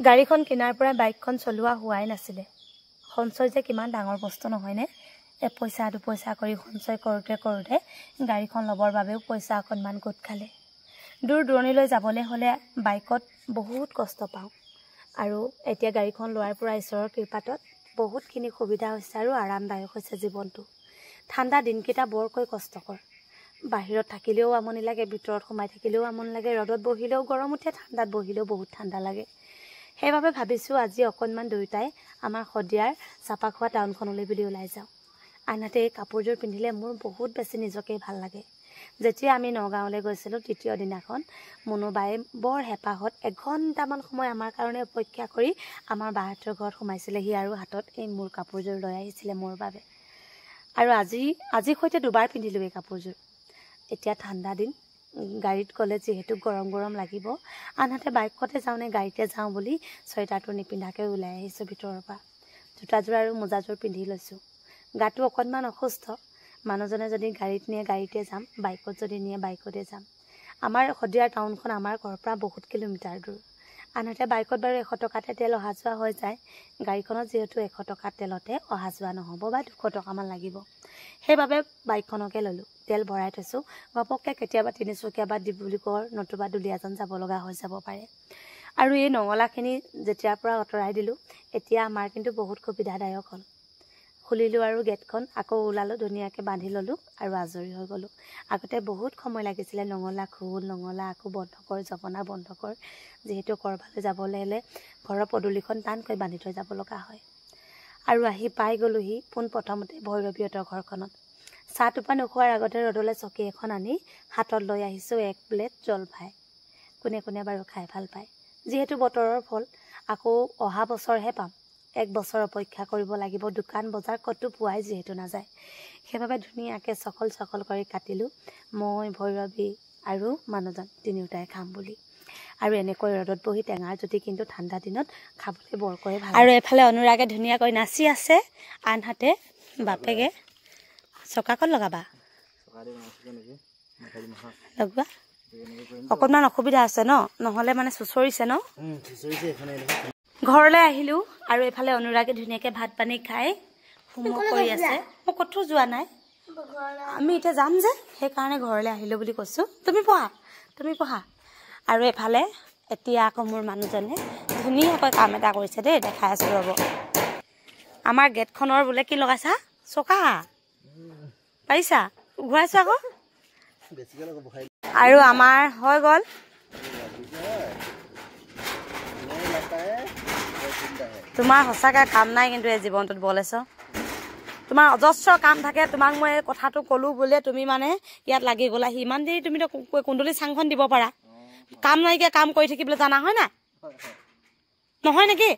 গাড়ীখন কিনাৰ পৰা বাইকখন চলোৱা হোৱাই নাছিলে সঞ্চয় যে কিমান ডাঙৰ বস্তু নহয়নে পইচা দুপইচা কৰি সঞ্চয় কৰোঁতে গাড়ীখন ল'বৰ বাবেও পইচা অকণমান গোট খালে দূৰ দূৰণিলৈ যাবলৈ হ'লে বাইকত বহুত কষ্ট পাওঁ আৰু এতিয়া গাড়ীখন লোৱাৰ পৰা ঈশ্বৰৰ কৃপাত বহুতখিনি সুবিধা হৈছে আৰু আৰামদায়ক হৈছে জীৱনটো ঠাণ্ডা দিনকেইটা বৰকৈ কষ্টকৰ বাহিৰত থাকিলেও আমনি লাগে ভিতৰত সোমাই থাকিলেও আমনি লাগে ৰ'দত বহিলেও গৰম উঠে ঠাণ্ডাত বহিলেও বহুত ঠাণ্ডা লাগে সেইবাবে ভাবিছোঁ আজি অকণমান দুয়োটাই আমাৰ শদিয়াৰ চাপাখোৱা টাউনখনলৈ বুলি ওলাই যাওঁ আনহাতে এই কাপোৰযোৰ পিন্ধিলে মোৰ বহুত বেছি নিজকে ভাল লাগে যেতিয়া আমি নগাঁৱলৈ গৈছিলোঁ তৃতীয় দিনাখন মুনুবাই বৰ হেঁপাহত এঘণ্টামান সময় আমাৰ কাৰণে অপেক্ষা কৰি আমাৰ বাহঁতৰ ঘৰত সোমাইছিলেহি আৰু হাতত এই মোৰ কাপোৰযোৰ লৈ আহিছিলে মোৰ বাবে আৰু আজি সৈতে দুবাৰ পিন্ধিলোঁ এই কাপোৰযোৰ এতিয়া ঠাণ্ডা দিন গাড়ীত গ'লে যিহেতু গৰম গৰম লাগিব আনহাতে বাইকতে যাওঁ নে গাড়ীতে যাওঁ বুলি চুৱেটাৰটো নিপিন্ধাকৈ ওলাই আহিছোঁ ভিতৰৰ পৰা জোতাযোৰ আৰু মোজাযোৰ পিন্ধি লৈছোঁ গাটো অকণমান অসুস্থ মানুহজনে যদি গাড়ীত নিয়ে গাড়ীতে যাম বাইকত যদি নিয়ে বাইকতে যাম আমাৰ শদিয়াৰ টাউনখন আমাৰ ঘৰৰ পৰা বহুত কিলোমিটাৰ দূৰ আনহাতে বাইকত বাৰু 100 টকাতে তেল অহা যোৱা হৈ যায় গাড়ীখনত যিহেতু 100 টকা তেলতে অহা যোৱা নহ'ব বা 200 টকামান লাগিব সেইবাবে বাইকখনকে ল'লোঁ তেল ভৰাই থৈছোঁ ঘপককৈ কেতিয়াবা তিনিচুকীয়া বা ডিব্ৰুগড় নতুবা দুলীয়াজান যাব লগা হৈ যাব পাৰে আৰু এই নঙলাখিনি যেতিয়াৰ পৰা আঁতৰাই দিলোঁ এতিয়া আমাৰ কিন্তু বহুত সুবিধাদায়ক হ'ল খুলিলোঁ আৰু গেটখন আকৌ ওলালোঁ ধুনীয়াকৈ বান্ধি ল'লোঁ আৰু আজৰি হৈ গ'লোঁ আগতে বহুত সময় লাগিছিলে নঙলা খোল নঙলা আকৌ বন্ধ কৰ জপনা বন্ধ কৰ যিহেতু ক'ৰবালৈ যাবলৈ হ'লে ঘৰৰ পদূলিখন টানকৈ বান্ধি থৈ যাব লগা হয় আৰু আহি পাই গ'লোহি পোনপ্ৰথমতে ভৈৰৱীহঁতৰ ঘৰখনত চাহ টোপা নোখোৱাৰ আগতে ৰ'দলৈ চকী এখন আনি হাতত লৈ আহিছোঁ 1 প্লেট জলফাই কোনে কোনে বাৰু খাই ভাল পায় যিহেতু বতৰৰ ফল আকৌ অহা বছৰহে পাম 1 বছৰ অপেক্ষা কৰিব লাগিব দোকান বজাৰ ক'তো পোৱাই যিহেতু নাযায় সেইবাবে ধুনীয়াকৈ চকল কৰি কাটিলোঁ মই ভৈৰৱী আৰু মানুহজন তিনিওটাই খাম বুলি আৰু এনেকৈ ৰ'দত বহি টেঙাৰ জুতি কিন্তু ঠাণ্ডা দিনত খাবলৈ বৰকৈ ভাল আৰু এফালে অনুৰাগে ধুনীয়াকৈ নাচি আছে আনহাতে বাপেকে চকাকত লগাবা লগোৱা অকণমান অসুবিধা আছে নহ'লে মানে চুচৰিছে ঘৰলৈ আহিলোঁ আৰু এফালে অনুৰাগে ধুনীয়াকৈ ভাত পানী খাই হোমৱৰ্ক কৰি আছে মই ক'তো যোৱা নাই আমি এতিয়া যাম যে সেইকাৰণে ঘৰলৈ আহিলোঁ বুলি কৈছোঁ তুমি পঢ়া আৰু এফালে এতিয়া আকৌ মোৰ মানুহজনে ধুনীয়াকৈ কাম এটা কৰিছে দেই দেখাই আছোঁ ৰ'ব আমাৰ গেটখনৰ বোলে কি লগাইছা চকা পাৰিছা ঘূৰাইছোঁ আকৌ আৰু আমাৰ হৈ গ'ল তোমাৰ সঁচাকৈ কাম নাই কিন্তু এই জীৱনটোত বলেছ তোমাৰ অজস্ৰ কাম থাকে তোমাক মই এই কথাটো ক'লোঁ বোলে তুমি মানে ইয়াত লাগি গ'লাহি ইমান দেৰি তুমি কুন্দুলি চাংখন দিব পাৰা কাম নাইকিয়া কাম কৰি থাকিবলৈ জানা হয় নাই নহয় নেকি